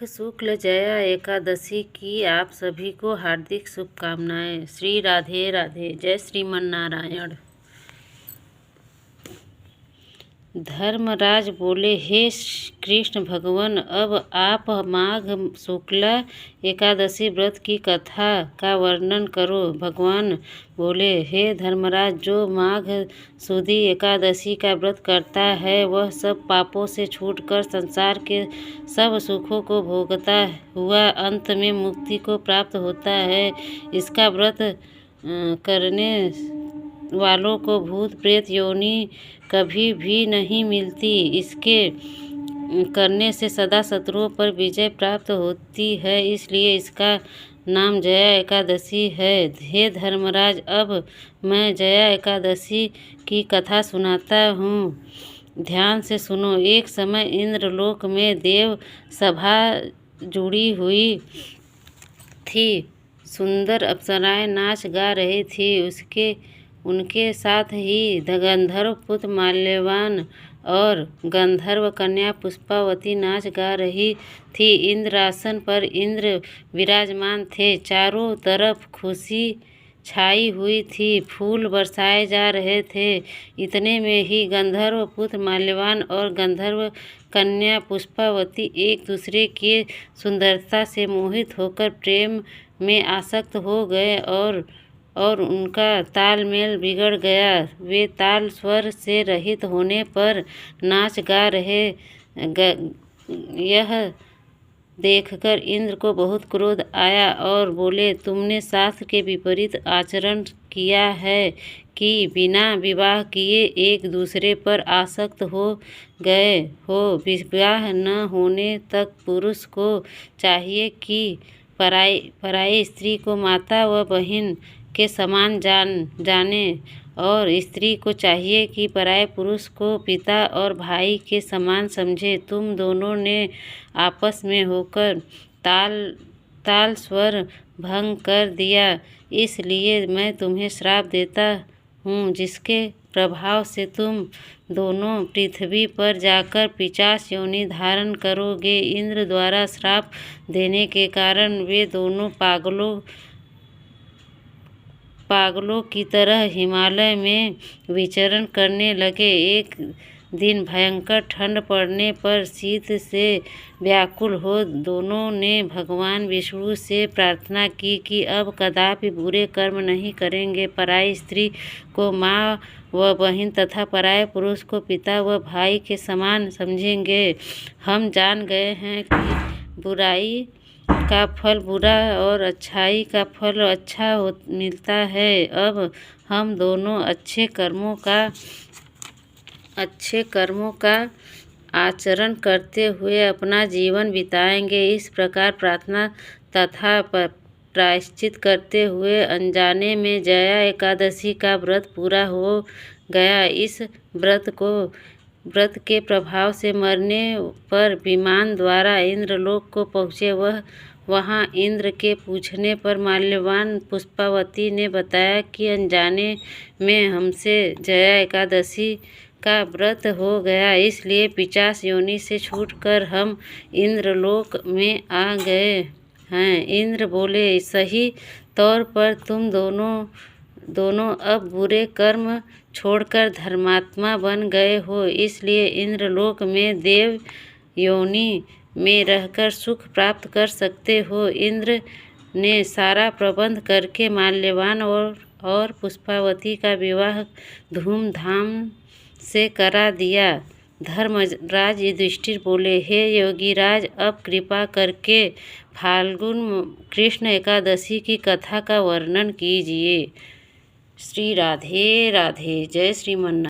माघ शुक्ल जया एकादशी की आप सभी को हार्दिक शुभकामनाएं। श्री राधे राधे। जय श्रीमन्नारायण। धर्मराज बोले, हे कृष्ण भगवान, अब आप माघ शुक्ला एकादशी व्रत की कथा का वर्णन करो। भगवान बोले, हे धर्मराज, जो माघ शुदी एकादशी का व्रत करता है वह सब पापों से छूटकर संसार के सब सुखों को भोगता हुआ अंत में मुक्ति को प्राप्त होता है। इसका व्रत करने वालों को भूत प्रेत योनि कभी भी नहीं मिलती। इसके करने से सदा शत्रुओं पर विजय प्राप्त होती है, इसलिए इसका नाम जया एकादशी है। हे धर्मराज, अब मैं जया एकादशी की कथा सुनाता हूँ, ध्यान से सुनो। एक समय इंद्रलोक में देव सभा जुड़ी हुई थी। सुंदर अप्सराएं नाच गा रही थी। उनके साथ ही गंधर्व पुत्र माल्यवान और गंधर्व कन्या पुष्पावती नाच गा रही थी। इंद्रासन पर इंद्र विराजमान थे। चारों तरफ खुशी छाई हुई थी। फूल बरसाए जा रहे थे। इतने में ही गंधर्व पुत्र माल्यवान और गंधर्व कन्या पुष्पावती एक दूसरे की सुंदरता से मोहित होकर प्रेम में आसक्त हो गए और उनका तालमेल बिगड़ गया। वे ताल स्वर से रहित होने पर नाच गा रहे। यह देखकर इंद्र को बहुत क्रोध आया और बोले, तुमने शास्त्र के विपरीत आचरण किया है कि बिना विवाह किए एक दूसरे पर आसक्त हो गए हो। विवाह न होने तक पुरुष को चाहिए कि पराई स्त्री को माता व बहन के समान जाने और स्त्री को चाहिए कि पराये पुरुष को पिता और भाई के समान समझे। तुम दोनों ने आपस में होकर ताल स्वर भंग कर दिया, इसलिए मैं तुम्हें श्राप देता हूँ, जिसके प्रभाव से तुम दोनों पृथ्वी पर जाकर 50 योनि धारण करोगे। इंद्र द्वारा श्राप देने के कारण वे दोनों पागलों की तरह हिमालय में विचरण करने लगे। एक दिन भयंकर ठंड पड़ने पर शीत से व्याकुल हो दोनों ने भगवान विष्णु से प्रार्थना की कि अब कदापि बुरे कर्म नहीं करेंगे, पराई स्त्री को माँ व बहन तथा पराये पुरुष को पिता व भाई के समान समझेंगे। हम जान गए हैं कि बुराई का फल बुरा और अच्छाई का फल अच्छा मिलता है। अब हम दोनों अच्छे कर्मों का आचरण करते हुए अपना जीवन बिताएंगे। इस प्रकार प्रार्थना तथा प्रायश्चित करते हुए अनजाने में जया एकादशी का व्रत पूरा हो गया। इस व्रत के प्रभाव से मरने पर विमान द्वारा इंद्रलोक को पहुँचे। वहाँ इंद्र के पूछने पर माल्यवान पुष्पावती ने बताया कि अनजाने में हमसे जया एकादशी का व्रत हो गया, इसलिए 50 योनि से छूटकर हम इंद्रलोक में आ गए हैं। इंद्र बोले, सही तौर पर तुम दोनों अब बुरे कर्म छोड़कर धर्मात्मा बन गए हो, इसलिए इंद्रलोक में देव योनि में रहकर सुख प्राप्त कर सकते हो। इंद्र ने सारा प्रबंध करके माल्यवान और पुष्पावती का विवाह धूमधाम से करा दिया। धर्मराज युधिष्ठिर बोले, हे योगीराज, अब कृपा करके फाल्गुन कृष्ण एकादशी की कथा का वर्णन कीजिए। श्री राधे राधे। जय श्रीमन्नारायण।